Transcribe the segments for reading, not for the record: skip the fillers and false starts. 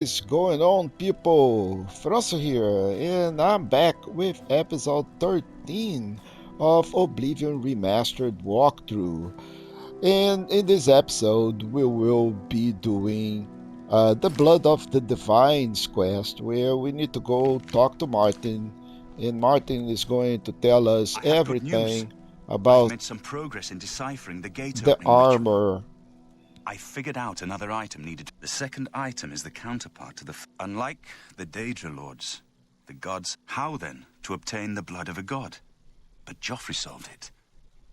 What's going on, people? Feroncio here, and I'm back with episode 13 of Oblivion Remastered walkthrough. And in this episode, we will be doing the Blood of the Divines quest, where we need to go talk to Martin, and Martin is going to tell us I have good news. everything I've about made some progress in deciphering the gate the opening ritual. armor. I figured out another item needed. The second item is the counterpart to the... Unlike the Daedra Lords, the gods, how then to obtain the blood of a god? But Joffrey solved it.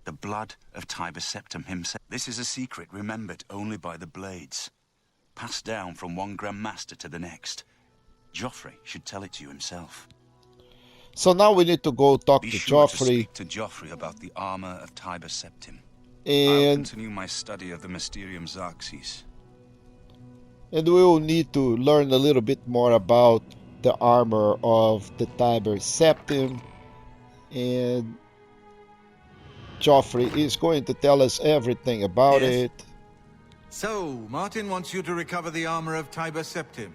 The blood of Tiber Septim himself. This is a secret remembered only by the Blades. Passed down from one Grand Master to the next. Joffrey should tell it to you himself. So now we need to go talk Be to sure Joffrey. to speak to Joffrey about the armor of Tiber Septim. I'll And continue my study of the Mysterium Xarxes. we will need to learn a little bit more about the armor of the Tiber Septim, and Joffrey is going to tell us everything about it. So, Martin wants you to recover the armor of Tiber Septim.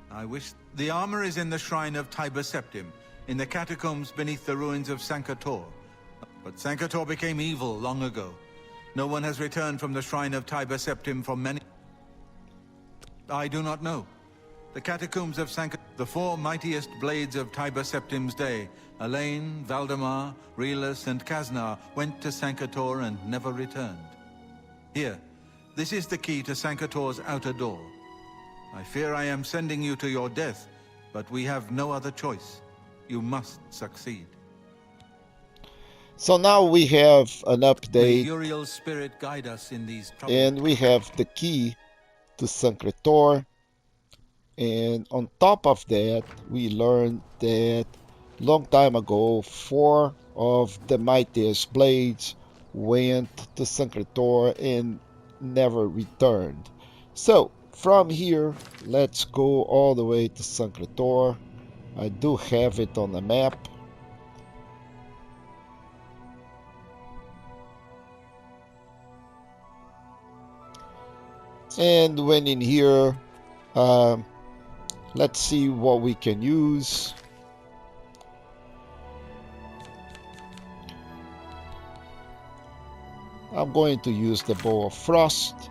I wish... The armor is in the shrine of Tiber Septim, in the catacombs beneath the ruins of Sancre Tor. But Sancre Tor became evil long ago. No one has returned from the shrine of Tiber Septim for many... I do not know. The catacombs of Sancre... The four mightiest blades of Tiber Septim's day, Elaine, Valdemar, Relus, and Kaznar, went to Sancre Tor and never returned. Here, this is the key to Sancre Tor's outer door. I fear I am sending you to your death, but we have no other choice. You must succeed. So now we have an May update, Uriel's spirit guide us in these troubles. and we have the key to Sancre Tor. And on top of that, we learned that long time ago, 4 of the mightiest blades went to Sancre Tor and never returned. So from here, let's go all the way to Sancre Tor. I do have it on the map. And when in here, let's see what we can use. I'm going to use the Bow of Frost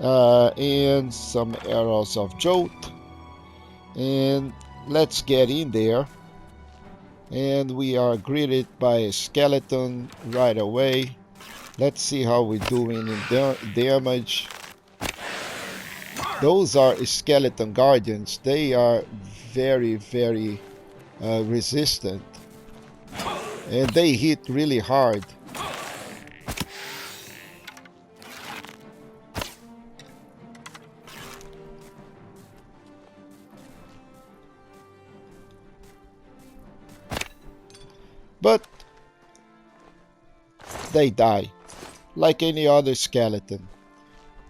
and some arrows of Jolt. And let's get in there. And we are greeted by a skeleton right away. Let's see how we're doing in damage. Those are skeleton guardians. They are very resistant, and they hit really hard. But they die like any other skeleton.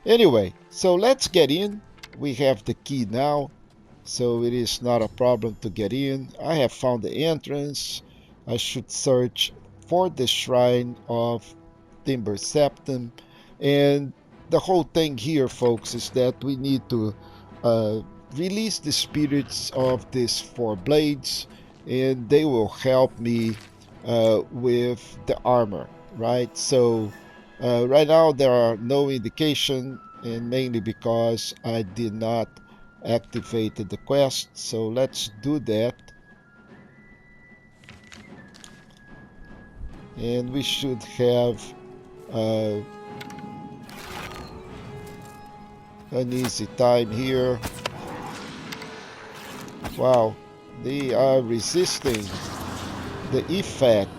Anyway, so let's get in. We have the key now, so it is not a problem to get in. I have found the entrance. I should search for the shrine of Tiber Septim. And the whole thing here, folks, is that we need to release the spirits of these 4 blades, and they will help me with the armor, right? So right now there are no indication, and mainly because I did not activate the quest. So let's do that, and we should have an easy time here. Wow, they are resisting the effect.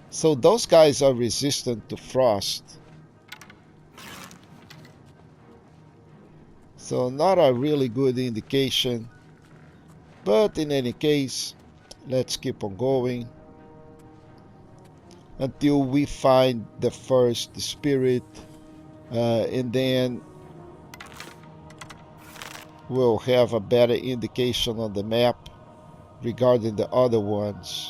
So those guys are resistant to frost. So not a really good indication. But in any case, let's keep on going until we find the first spirit, and then we'll have a better indication on the map regarding the other ones.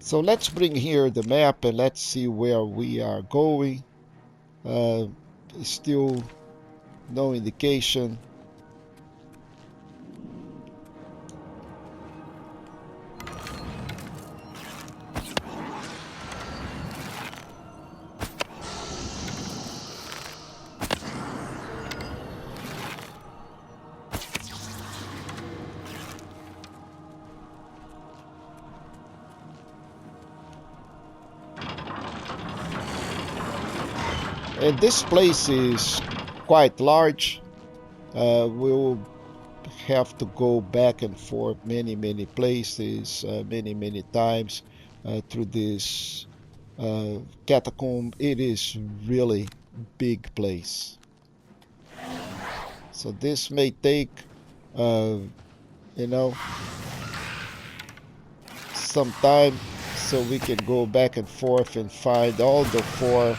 So let's bring here the map and let's see where we are going. Still no indication. And this place is quite large. We'll have to go back and forth many places, many times through this catacomb. It is really big place. So this may take, you know, some time, so we can go back and forth and find all the 4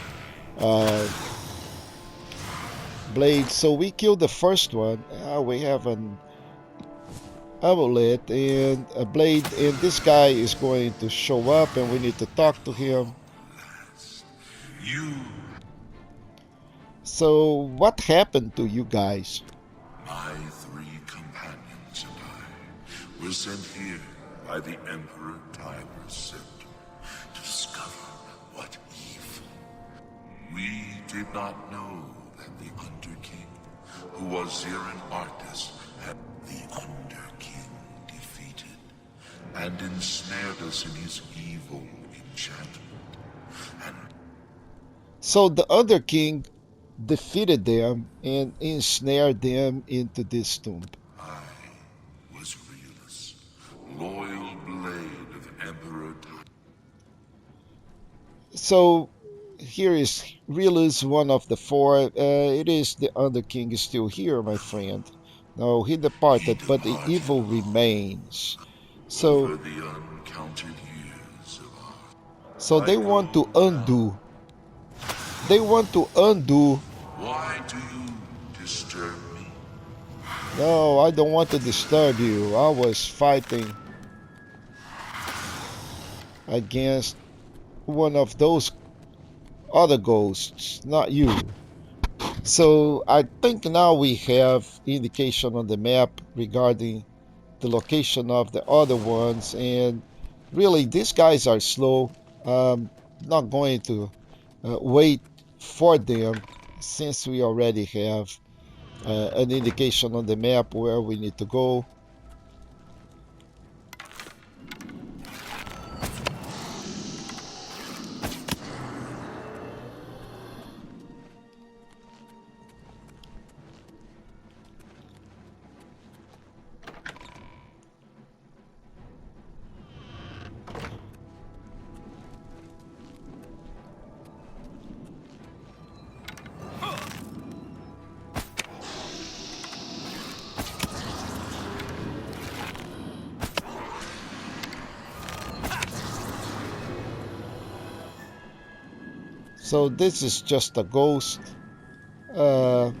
blades. So we killed the first one. We have an amulet and a blade, and this guy is going to show up and we need to talk to him. You, So what happened to you guys? my 3 companions and I, were sent here by the Emperor Tiber Septim to discover what evil. We did not know that the Underking, who was here in Arctis, had the Underking defeated and ensnared us in his evil enchantment. And So the other king defeated them and ensnared them into this tomb. I was Realus, loyal blade of Emperor Tiber. So here is Realus, one of the 4. It is the Under King is still here, my friend. No, he departed, but the evil remains. So, Over the uncounted years of our... so they want to undo. They want to undo. Why do you disturb me? No, I don't want to disturb you. I was fighting against one of those other ghosts, not you. So I think now we have indication on the map regarding the location of the other ones, and really these guys are slow. Not going to wait for them since we already have an indication on the map where we need to go. So this is just a ghost, and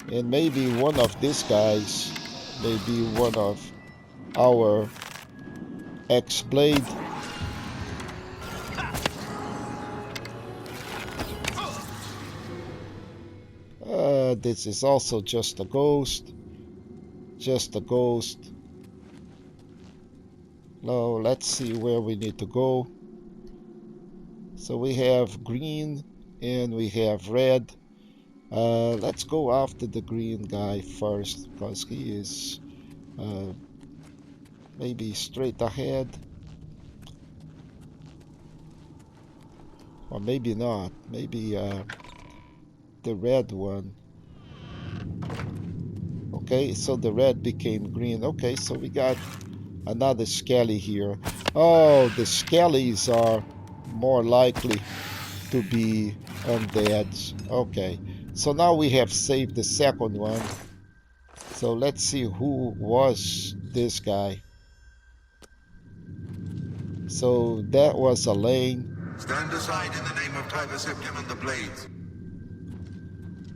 maybe one of these guys, maybe one of our X-Blade. This is also just a ghost. Just a ghost. Now let's see where we need to go. So we have green and we have red. Let's go after the green guy first, because he is maybe straight ahead. Or maybe not. Maybe the red one. Okay, so the red became green. Okay, so we got another Skelly here. Oh, the Skellies are more likely to be undeads. Okay, so now we have saved the second one. So let's see who was this guy. So that was Elaine. Stand aside in the name of Tiber Septim and the Blades.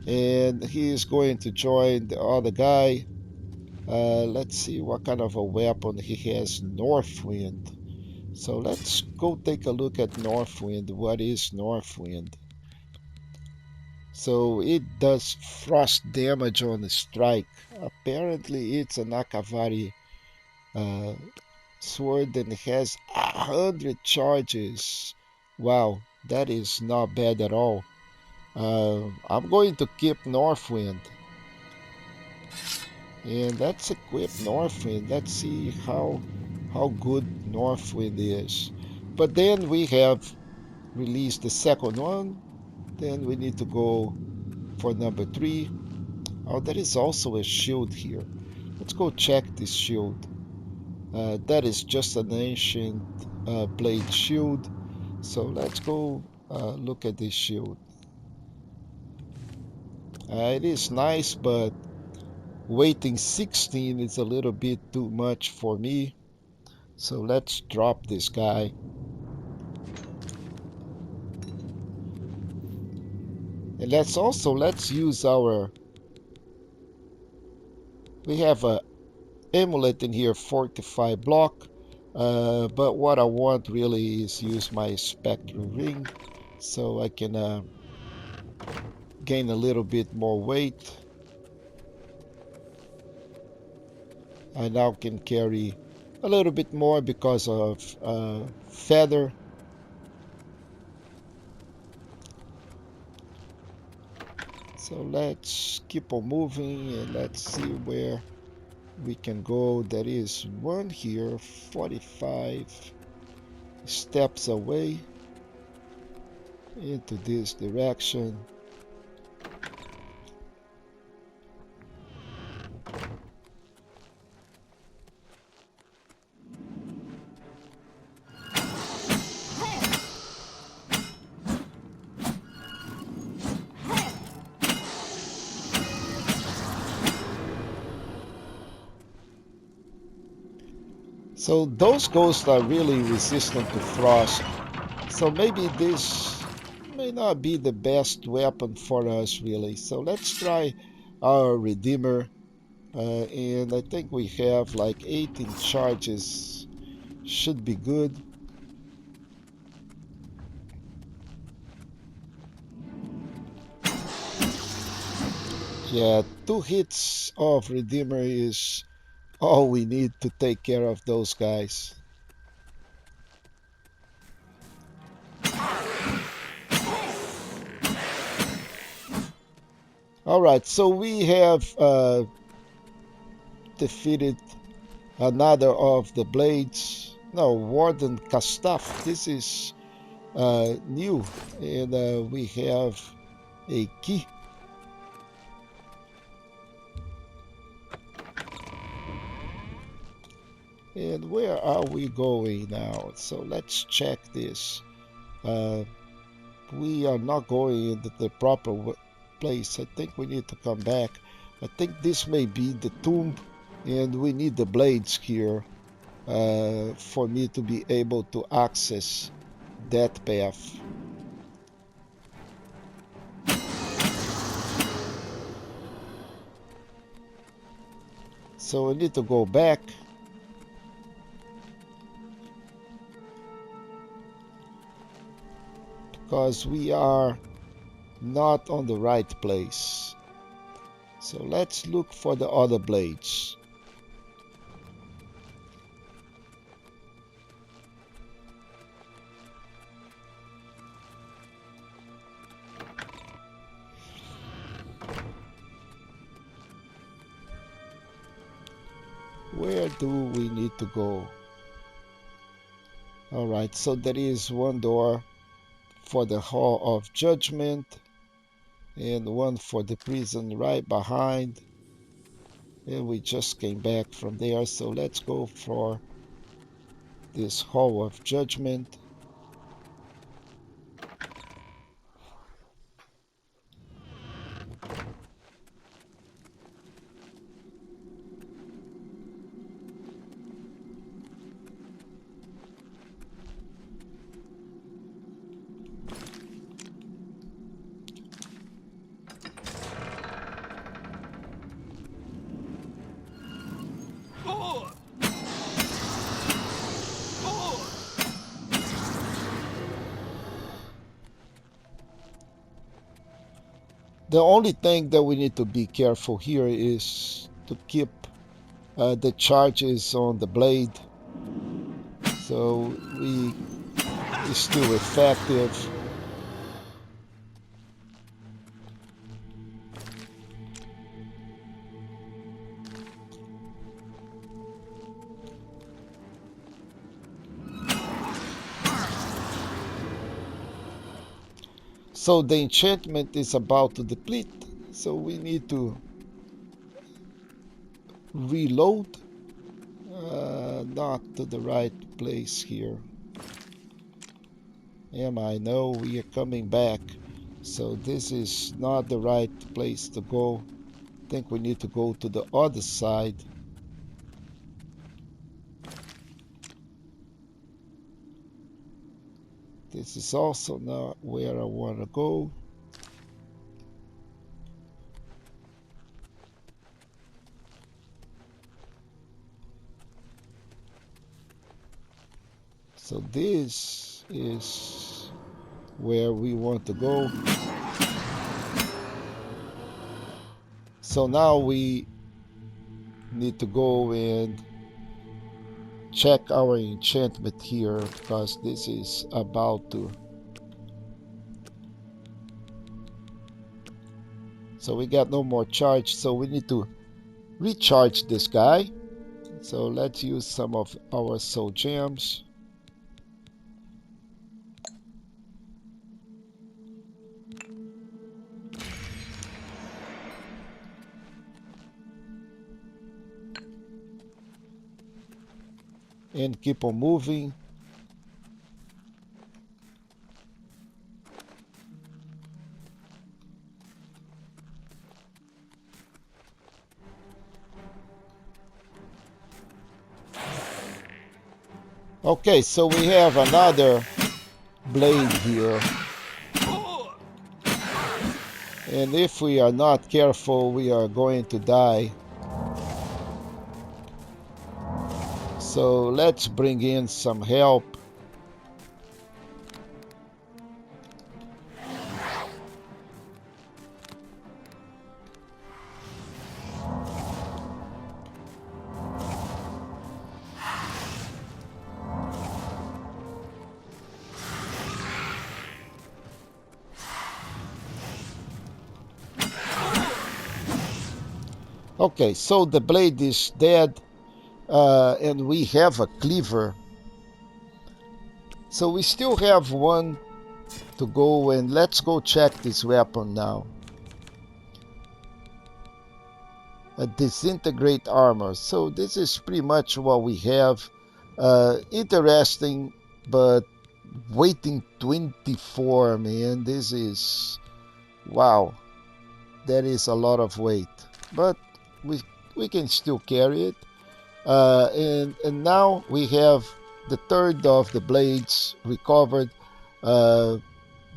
And he is going to join the other guy. Let's see what kind of a weapon he has. Northwind. So let's go take a look at Northwind. What is Northwind? So it does frost damage on the strike. Apparently it's an Akavari sword and has 100 charges. Wow, that is not bad at all. I'm going to keep Northwind. And let's equip Northwind. Let's see how good Northwind is. But then we have released the second one. Then we need to go for number 3. Oh, there is also a shield here. Let's go check this shield. That is just an ancient blade shield. So let's go look at this shield. It is nice, but waiting 16 is a little bit too much for me. So let's drop this guy. And let's use our, we have a amulet in here, fortify block. But what I want really is use my spectral ring so I can gain a little bit more weight. I now can carry a little bit more because of feather. So let's keep on moving and let's see where we can go. There is one here, 45 steps away into this direction. So those ghosts are really resistant to frost. So maybe this may not be the best weapon for us really. So let's try our Redeemer. And I think we have like 18 charges. Should be good. Yeah, 2 hits of Redeemer is all we need to take care of those guys. Alright, so we have defeated another of the blades. No, Warden Kastaf. This is new. And we have a key. And where are we going now? So let's check this. We are not going into the proper place. I think we need to come back. I think this may be the tomb, and we need the blades here for me to be able to access that path. So we need to go back. Because we are not on the right place. So let's look for the other blades. Where do we need to go? Alright, so there is one door for the Hall of Judgment and one for the prison right behind, and we just came back from there. So let's go for this Hall of Judgment. The only thing that we need to be careful here is to keep the charges on the blade, so it's still effective. So the enchantment is about to deplete, so we need to reload. Not to the right place here. Am I? No, we are coming back. So this is not the right place to go. I think we need to go to the other side. This is also not where I want to go. So this is where we want to go. So now we need to go and check our enchantment here, because this is about to. So we got no more charge, so we need to recharge this guy. So let's use some of our soul gems. And keep on moving. Okay, so we have another blade here. And if we are not careful, we are going to die. So let's bring in some help. Okay, so the blade is dead, and we have a cleaver. So we still have one to go, and let's go check this weapon now. A disintegrate armor. So this is pretty much what we have. Interesting, but waiting 24, man. This is, wow, that is a lot of weight, but we can still carry it. And now we have the third of the blades recovered. We're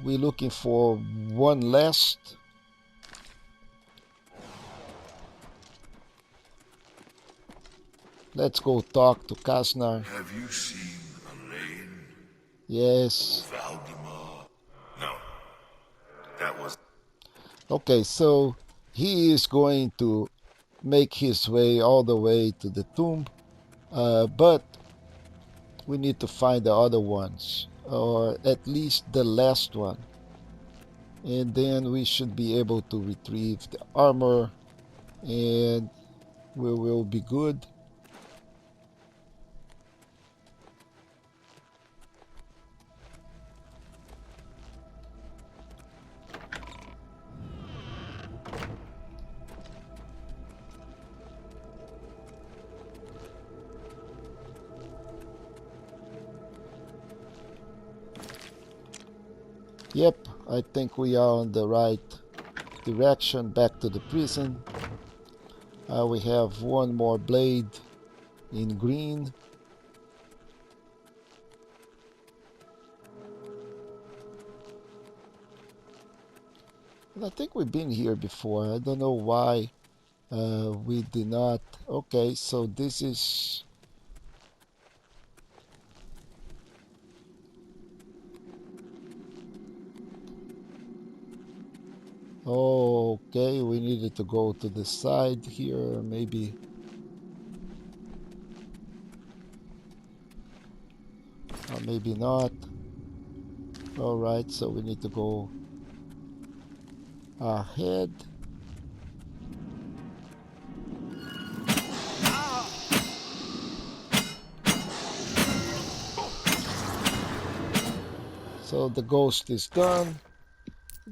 looking for one last. Let's go talk to Kasnar. Have you seen Elaine? Yes. Valdemar? No. That was... Okay, so he is going to make his way all the way to the tomb, but we need to find the other ones, or at least the last one, and then we should be able to retrieve the armor and we will be good. Yep, I think we are on the right direction, back to the prison. We have one more blade in green. And I think we've been here before. I don't know why we did not. Okay, so this is... Okay, we needed to go to the side here, maybe. Or maybe not. Alright, so we need to go ahead. So the ghost is done.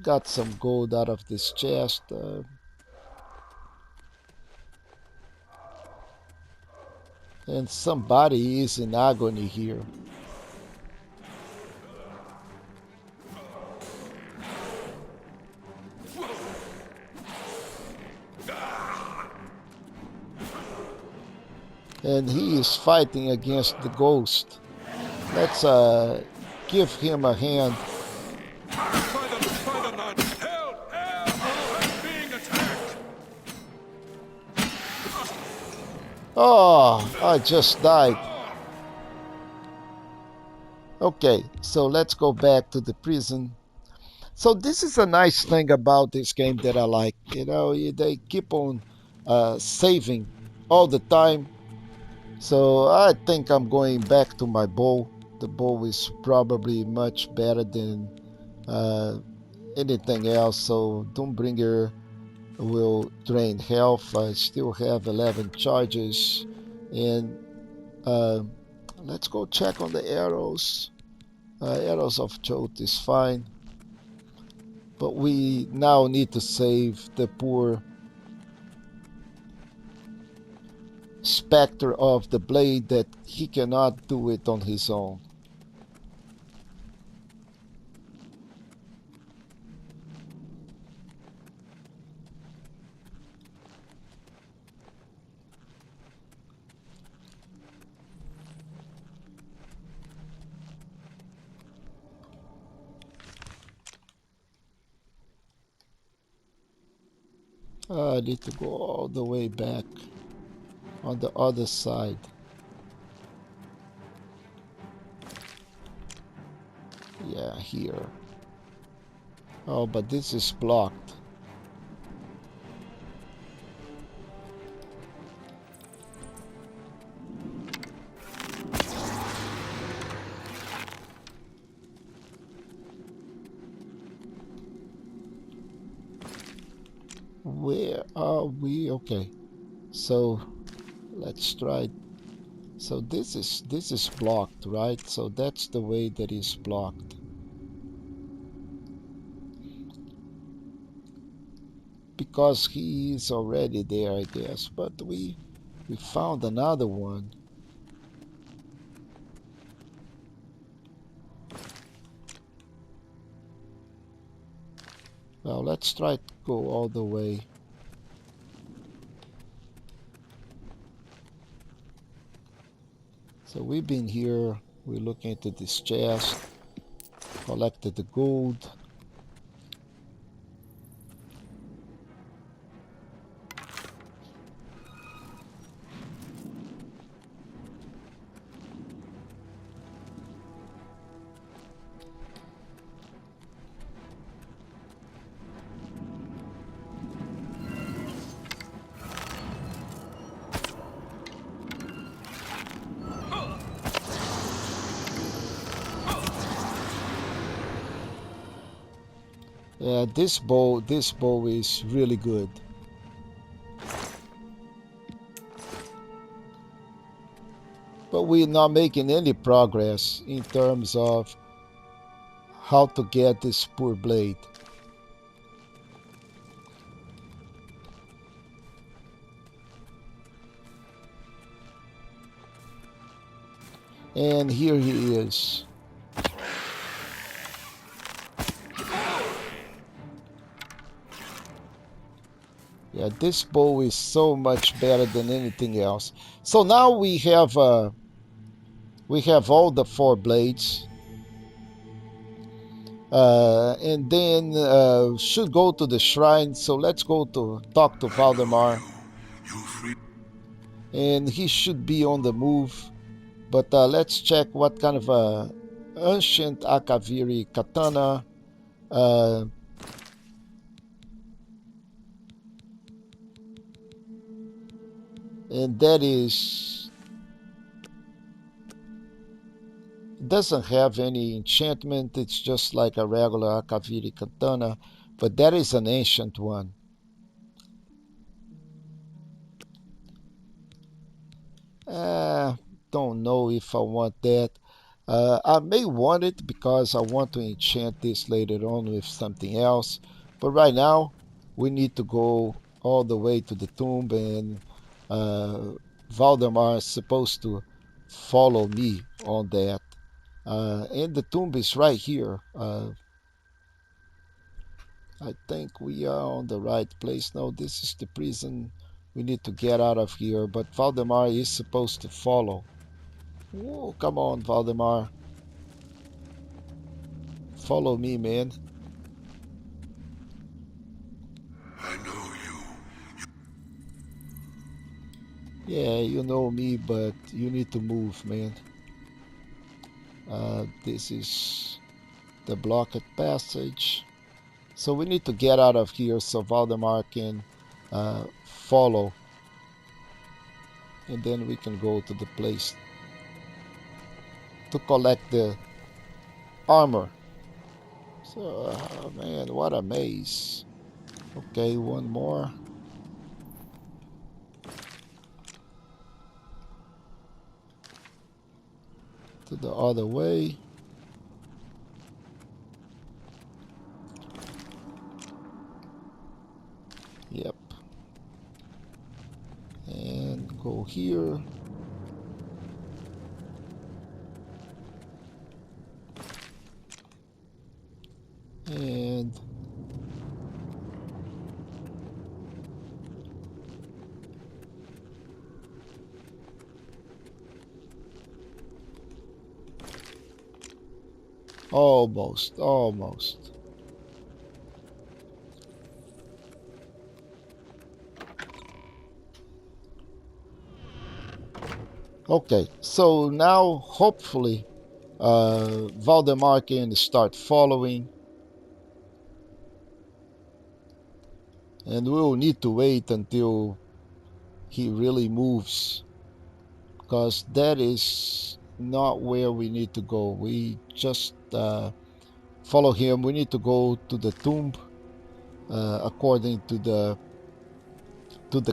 Got some gold out of this chest. And somebody is in agony here. And he is fighting against the ghost. Let's give him a hand. Oh, I just died. Okay, so let's go back to the prison. So this is a nice thing about this game that I like. You know, they keep on saving all the time. So I think I'm going back to my bow. The bow is probably much better than anything else. So Doombringer will drain health. I still have 11 charges. And let's go check on the arrows. Arrows of Chote is fine. But we now need to save the poor Spectre of the Blade, that he cannot do it on his own. I need to go all the way back on the other side. Yeah, here. Oh, but this is blocked. Where are we? Okay, so let's try. So this is blocked, right? So that's the way that is blocked. Because he is already there, I guess. But we found another one. Well, let's try to go all the way. So we've been here, we're looking into this chest, collected the gold. Yeah, this bow is really good. But we're not making any progress in terms of how to get this poor blade. And here he is. Yeah, this bow is so much better than anything else. So now we have all the 4 blades. And then should go to the shrine. So let's go to talk to Valdemar. And he should be on the move. But let's check what kind of ancient Akaviri katana. and that is, it doesn't have any enchantment. It's just like a regular Akaviri katana, but that is an ancient one. Don't know if I want that. I may want it because I want to enchant this later on with something else. But right now, we need to go all the way to the tomb, and Valdemar is supposed to follow me on that. And the tomb is right here. I think we are on the right place. No, this is the prison. We need to get out of here, but Valdemar is supposed to follow. Oh, come on, Valdemar. Follow me, man. I know you. Yeah, you know me, but you need to move, man. This is the blocked passage. So we need to get out of here so Valdemar can follow. And then we can go to the place to collect the armor. So, man, what a maze. Okay, one more. To the other way. Yep. And go here. And almost. Okay, so now hopefully Valdemar can start following, and we will need to wait until he really moves, because that is not where we need to go. We just follow him. We need to go to the tomb according to the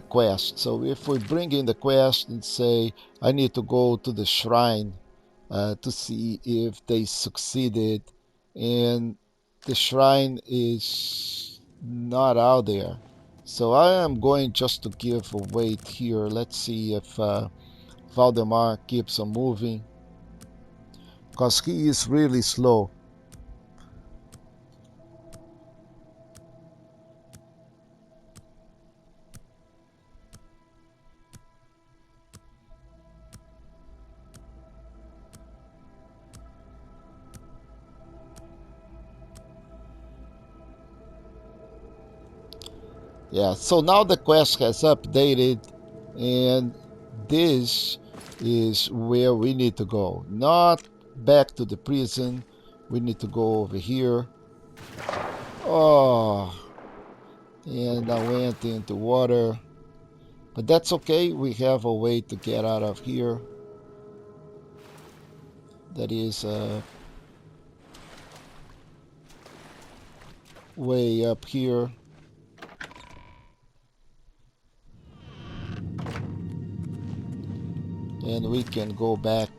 quest. So if we bring in the quest and say I need to go to the shrine to see if they succeeded, and the shrine is not out there, so I am going just to give a wait here. Let's see if Valdemar keeps on moving, because he is really slow. Yeah, so now the quest has updated, and this is where we need to go. Not back to the prison. We need to go over here. Oh, and I went into water. But that's okay. We have a way to get out of here. That is way up here. And we can go back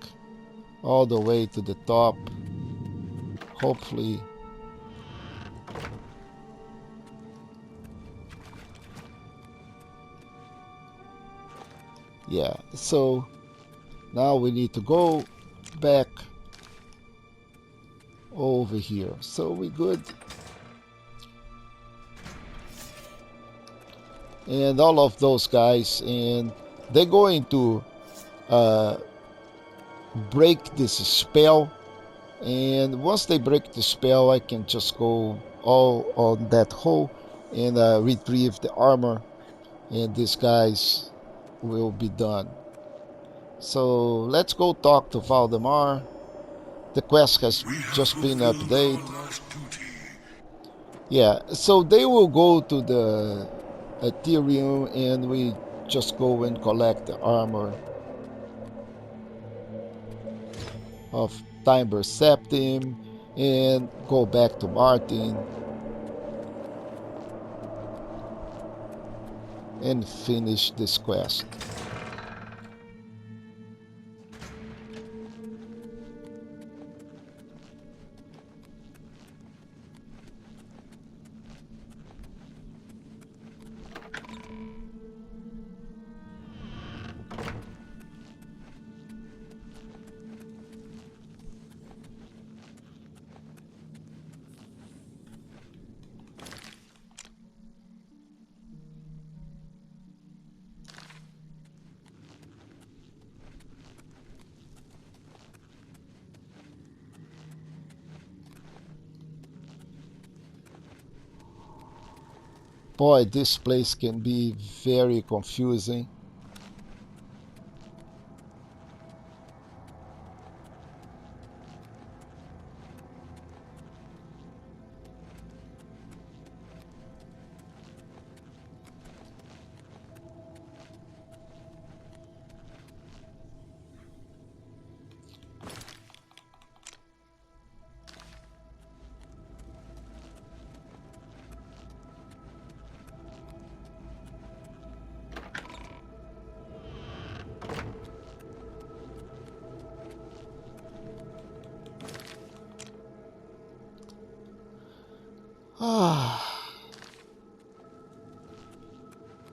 all the way to the top. Hopefully. Yeah, so now we need to go back over here. So we good. And all of those guys, and they're going to break this spell, and once they break the spell, I can just go all on that hole and retrieve the armor, and these guys will be done. So let's go talk to Valdemar. The quest has just been updated. Yeah, so they will go to the Ethereum, and we just go and collect the armor of Tiber Septim and go back to Martin and finish this quest. Boy, this place can be very confusing.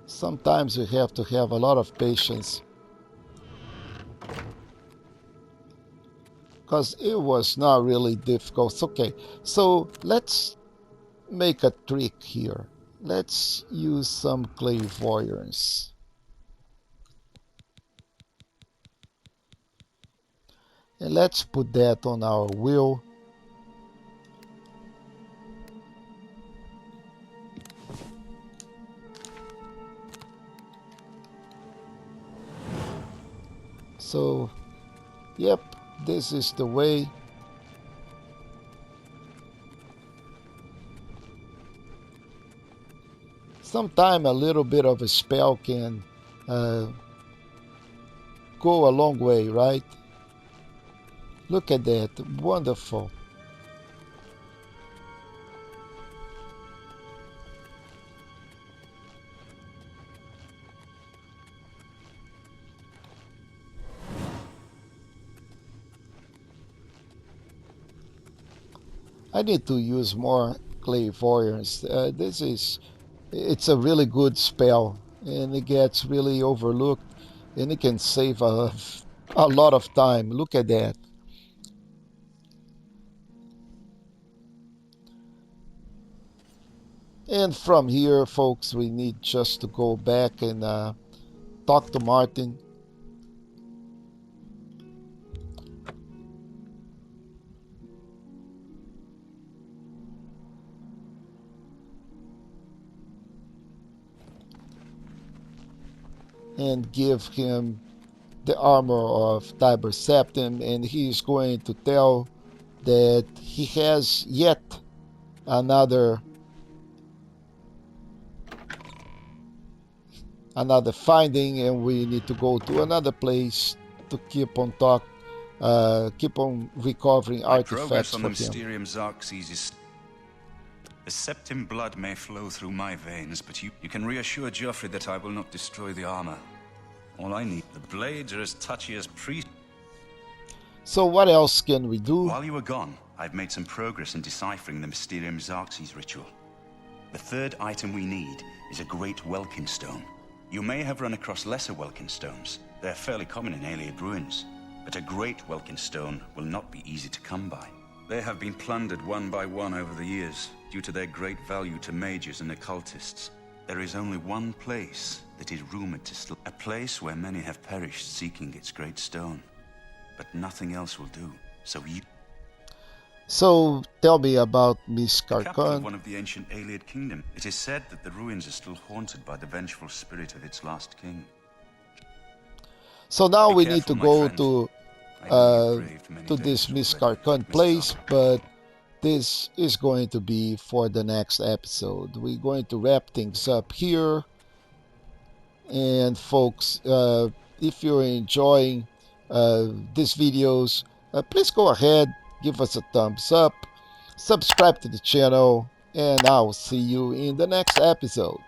Sometimes you have to have a lot of patience, because it was not really difficult. Okay, so let's make a trick here. Let's use some clairvoyance. And let's put that on our wheel. So, yep, this is the way. Sometimes a little bit of a spell can go a long way, right? Look at that, wonderful. I need to use more clairvoyance. It's a really good spell, and it gets really overlooked, and it can save a lot of time. Look at that. And from here, folks, we need just to go back and talk to Martin. And give him the armor of Tiber Septim, and he's going to tell that he has yet another finding, and we need to go to another place to keep on recovering artifacts on for the him. Mysterium Xerxes is... The Septim blood may flow through my veins, but you can reassure Geoffrey that I will not destroy the armor. All I need, the blades are as touchy as priest. So what else can we do? While you were gone, I've made some progress in deciphering the Mysterium Xerxes ritual. The third item we need is a great Welkin stone. You may have run across lesser Welkin stones. They're fairly common in Ayleid ruins, but a great Welkin stone will not be easy to come by. They have been plundered one by one over the years, due to their great value to mages and occultists. There is only one place that is rumored to still... A place where many have perished seeking its great stone. But nothing else will do, So tell me about Miss capital of Carcon. one of the ancient Ayleid kingdom. It is said that the ruins are still haunted by the vengeful spirit of its last king. So now Be we need to careful, my go friend. to I know you've braved many this days Miss already, Carcon Miss place, Carcon. but this is going to be for the next episode. We're going to wrap things up here, And folks, if you're enjoying these videos, please go ahead, give us a thumbs up, subscribe to the channel, and I'll see you in the next episode.